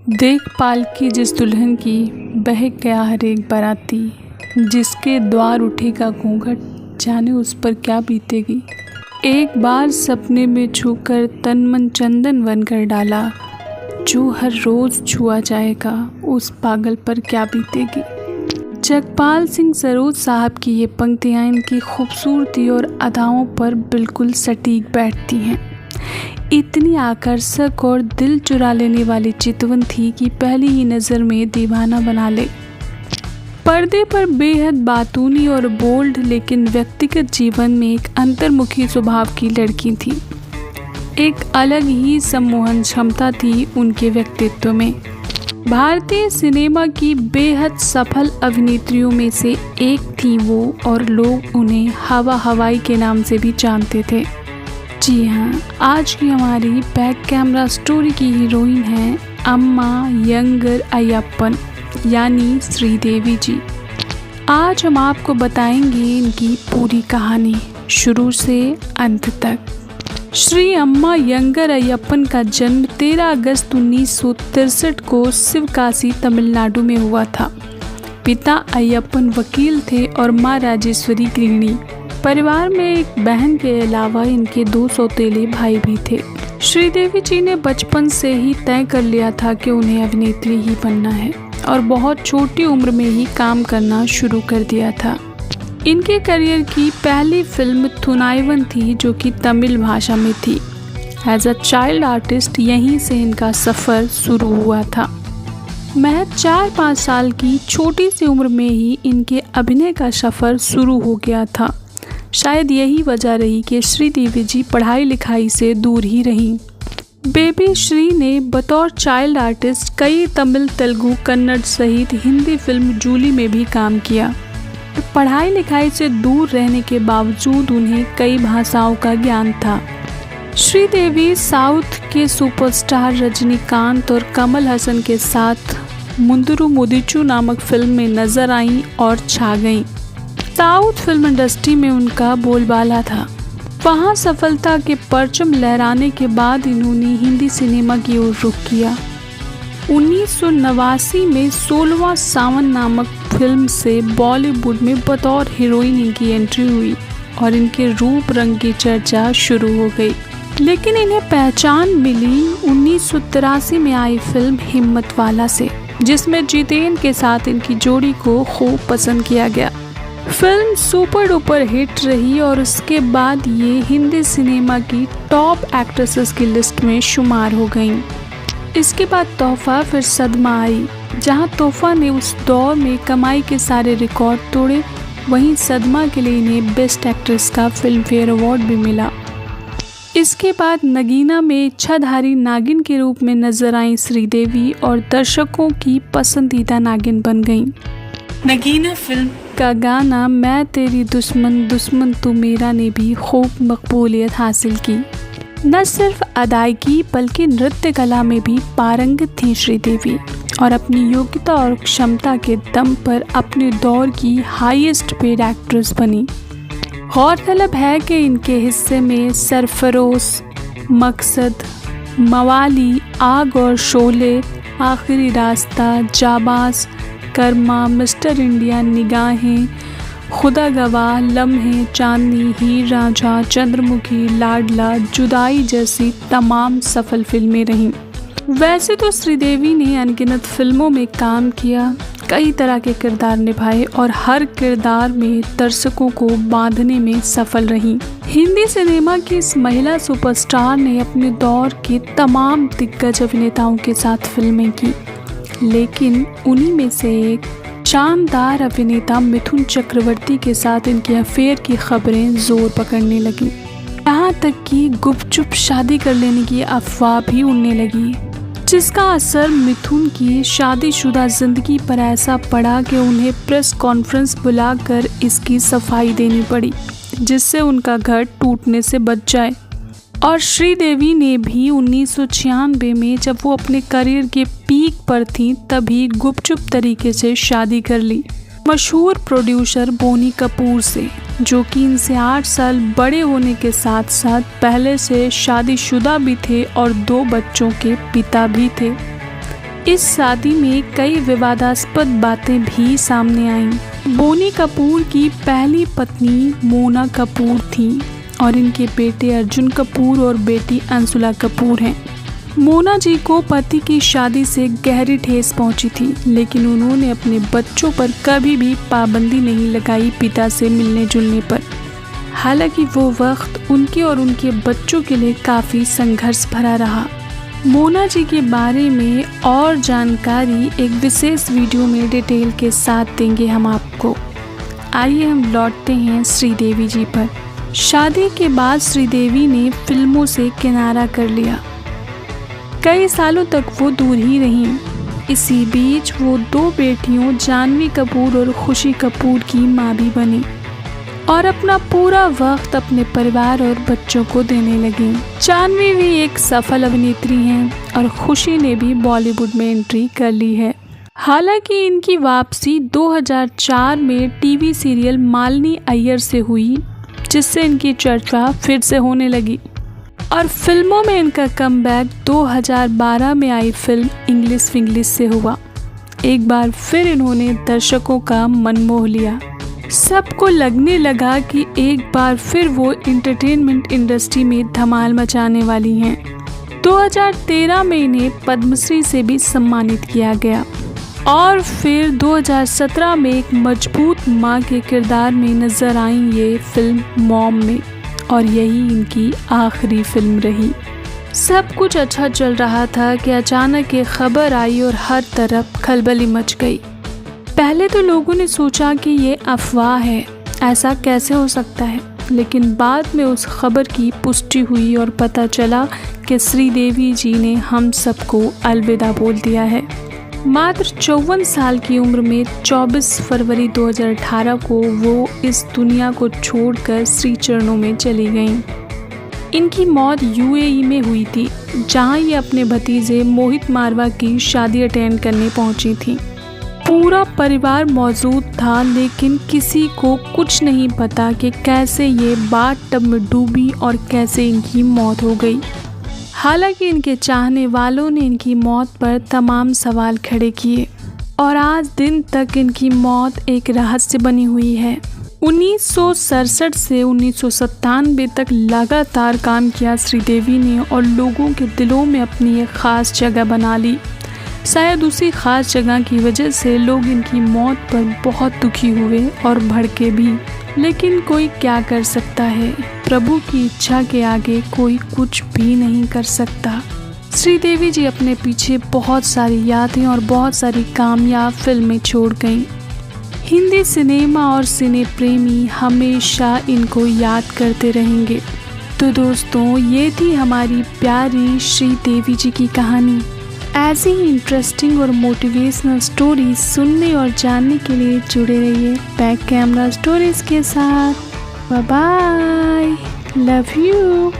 देख पालकी जिस दुल्हन की, बहक गया हर एक बाराती, जिसके द्वार उठेगा घूंघट, जाने उस पर क्या बीतेगी। एक बार सपने में छूकर तन मन चंदन वन कर डाला, जो हर रोज छुआ जाएगा उस पागल पर क्या बीतेगी। जगपाल सिंह सरोज साहब की ये पंक्तियाँ इनकी खूबसूरती और अदाओं पर बिल्कुल सटीक बैठती हैं। इतनी आकर्षक और दिल चुरा लेने वाली चितवन थी कि पहली ही नज़र में दीवाना बना ले। पर्दे पर बेहद बातूनी और बोल्ड, लेकिन व्यक्तिगत जीवन में एक अंतर्मुखी स्वभाव की लड़की थी। एक अलग ही सम्मोहन क्षमता थी उनके व्यक्तित्व में। भारतीय सिनेमा की बेहद सफल अभिनेत्रियों में से एक थी वो, और लोग उन्हें हवा हवाई के नाम से भी जानते थे। जी हाँ, आज की हमारी बैक कैमरा स्टोरी की हीरोइन है अम्मा यंगर अय्यप्पन, यानी श्रीदेवी जी। आज हम आपको बताएंगे इनकी पूरी कहानी शुरू से अंत तक। श्री अम्मा यंगर अय्यप्पन का जन्म 13 अगस्त 1963 को शिवकाशी तमिलनाडु में हुआ था। पिता अय्यप्पन वकील थे और माँ राजेश्वरी गृहिणी। परिवार में एक बहन के अलावा इनके 2 सौतेले भाई भी थे। श्रीदेवी जी ने बचपन से ही तय कर लिया था कि उन्हें अभिनेत्री ही बनना है, और बहुत छोटी उम्र में ही काम करना शुरू कर दिया था। इनके करियर की पहली फिल्म थुनाइवन थी, जो कि तमिल भाषा में थी। एज अ चाइल्ड आर्टिस्ट यहीं से इनका सफ़र शुरू हुआ था। महज 4-5 साल की छोटी सी उम्र में ही इनके अभिनय का सफ़र शुरू हो गया था। शायद यही वजह रही कि श्रीदेवी जी पढ़ाई लिखाई से दूर ही रहीं। बेबी श्री ने बतौर चाइल्ड आर्टिस्ट कई तमिल, तेलुगु, कन्नड़ सहित हिंदी फिल्म जूली में भी काम किया। पढ़ाई लिखाई से दूर रहने के बावजूद उन्हें कई भाषाओं का ज्ञान था। श्रीदेवी साउथ के सुपरस्टार रजनीकांत और कमल हसन के साथ मुंदुरु मुदिचु नामक फिल्म में नजर आईं और छा गईं। साउथ फिल्म इंडस्ट्री में उनका बोलबाला था। वहां सफलता के परचम लहराने के बाद इन्होंने हिंदी सिनेमा की ओर रुख किया। 1989 में 16वां सावन नामक फिल्म से बॉलीवुड में बतौर हीरोइन इनकी एंट्री हुई और इनके रूप रंग की चर्चा शुरू हो गई। लेकिन इन्हें पहचान मिली 1983 में आई फिल्म हिम्मत वाला से, जिसमें जितेन के साथ इनकी जोड़ी को खूब पसंद किया गया। फिल्म सुपर डुपर हिट रही और उसके बाद ये हिंदी सिनेमा की टॉप एक्ट्रेसेस की लिस्ट में शुमार हो गईं। इसके बाद तोहफा, फिर सदमा आई, जहां तोहफा ने उस दौर में कमाई के सारे रिकॉर्ड तोड़े। वहीं सदमा के लिए इन्हें बेस्ट एक्ट्रेस का फिल्म फेयर अवार्ड भी मिला। इसके बाद नगीना में इच्छाधारी नागिन के रूप में नजर आई श्रीदेवी और दर्शकों की पसंदीदा नागिन बन गईं। नगीना फिल्म का गाना मैं तेरी दुश्मन दुश्मन तू मेरा ने भी खूब मकबूलियत हासिल की। न सिर्फ अदायगी बल्कि नृत्य कला में भी पारंगत थी श्रीदेवी, और अपनी योग्यता और क्षमता के दम पर अपने दौर की हाईएस्ट पेड एक्ट्रेस बनी। गौरतलब है कि इनके हिस्से में सरफरोश, मकसद, मवाली, आग और शोले, आखिरी रास्ता, जाबाज, कर्मा, मिस्टर इंडिया, निगाहें, खुदा गवाह, लम्हे, चांदनी, हीर रांझा, चंद्रमुखी, लाडला, जुदाई जैसी तमाम सफल फिल्में रहीं। वैसे तो श्रीदेवी ने अनगिनत फिल्मों में काम किया, कई तरह के किरदार निभाए और हर किरदार में दर्शकों को बांधने में सफल रहीं। हिंदी सिनेमा की इस महिला सुपरस्टार ने अपने दौर के तमाम दिग्गज अभिनेताओं के साथ फिल्में की, लेकिन उन्हीं में से एक शानदार अभिनेता मिथुन चक्रवर्ती के साथ इनके अफेयर की खबरें जोर पकड़ने लगी। यहाँ तक कि गुपचुप शादी कर लेने की अफवाह भी उड़ने लगी, जिसका असर मिथुन की शादीशुदा जिंदगी पर ऐसा पड़ा कि उन्हें प्रेस कॉन्फ्रेंस बुलाकर इसकी सफाई देनी पड़ी, जिससे उनका घर टूटने से बच जाए। और श्रीदेवी ने भी 1996 में, जब वो अपने करियर के पीक पर थी, तभी गुपचुप तरीके से शादी कर ली मशहूर प्रोड्यूसर बोनी कपूर से, जो कि इनसे 8 साल बड़े होने के साथ साथ पहले से शादीशुदा भी थे और 2 बच्चों के पिता भी थे। इस शादी में कई विवादास्पद बातें भी सामने आईं। बोनी कपूर की पहली पत्नी मोना कपूर थी और इनके बेटे अर्जुन कपूर और बेटी अंशुला कपूर हैं। मोना जी को पति की शादी से गहरी ठेस पहुंची थी, लेकिन उन्होंने अपने बच्चों पर कभी भी पाबंदी नहीं लगाई पिता से मिलने जुलने पर। हालांकि वो वक्त उनके और उनके बच्चों के लिए काफ़ी संघर्ष भरा रहा। मोना जी के बारे में और जानकारी एक विशेष वीडियो में डिटेल के साथ देंगे हम आपको। आइए हम लौटते हैं श्रीदेवी जी पर। शादी के बाद श्रीदेवी ने फिल्मों से किनारा कर लिया। कई सालों तक वो दूर ही रहीं। इसी बीच वो 2 बेटियों जानवी कपूर और खुशी कपूर की मां भी बनी और अपना पूरा वक्त अपने परिवार और बच्चों को देने लगी। जानवी भी एक सफल अभिनेत्री हैं और खुशी ने भी बॉलीवुड में एंट्री कर ली है। हालांकि इनकी वापसी 2004 में टीवी सीरियल मालिनी अय्यर से हुई, जिससे इनकी चर्चा फिर से होने लगी और फिल्मों में इनका कमबैक 2012 में आई फिल्म इंग्लिश विंग्लिश से हुआ। एक बार फिर इन्होंने दर्शकों का मन मोह लिया। सबको लगने लगा कि एक बार फिर वो एंटरटेनमेंट इंडस्ट्री में धमाल मचाने वाली हैं। 2013 में इन्हें पद्मश्री से भी सम्मानित किया गया और फिर 2017 में एक मजबूत मां के किरदार में नजर आई ये फिल्म मॉम में, और यही इनकी आखिरी फिल्म रही। सब कुछ अच्छा चल रहा था कि अचानक एक खबर आई और हर तरफ खलबली मच गई। पहले तो लोगों ने सोचा कि ये अफवाह है, ऐसा कैसे हो सकता है, लेकिन बाद में उस खबर की पुष्टि हुई और पता चला कि श्रीदेवी जी ने हम सबको अलविदा बोल दिया है। मात्र 54 साल की उम्र में 24 फरवरी 2018 को वो इस दुनिया को छोड़कर श्री चरणों में चली गईं। इनकी मौत यूएई में हुई थी, जहां ये अपने भतीजे मोहित मारवा की शादी अटेंड करने पहुंची थी। पूरा परिवार मौजूद था, लेकिन किसी को कुछ नहीं पता कि कैसे ये बाथटब में डूबी और कैसे इनकी मौत हो गई। हालांकि इनके चाहने वालों ने इनकी मौत पर तमाम सवाल खड़े किए और आज दिन तक इनकी मौत एक रहस्य बनी हुई है। 1967 से 1997 तक लगातार काम किया श्रीदेवी ने और लोगों के दिलों में अपनी एक ख़ास जगह बना ली। शायद उसी ख़ास जगह की वजह से लोग इनकी मौत पर बहुत दुखी हुए और भड़के भी, लेकिन कोई क्या कर सकता है। प्रभु की इच्छा के आगे कोई कुछ भी नहीं कर सकता। श्रीदेवी जी अपने पीछे बहुत सारी यादें और बहुत सारी कामयाब फिल्में छोड़ गईं। हिंदी सिनेमा और सिने प्रेमी हमेशा इनको याद करते रहेंगे। तो दोस्तों, ये थी हमारी प्यारी श्रीदेवी जी की कहानी। ऐसी ही इंटरेस्टिंग और मोटिवेशनल स्टोरीज सुनने और जानने के लिए जुड़े रहिए बैक कैमरा स्टोरीज के साथ। Bye bye, love you.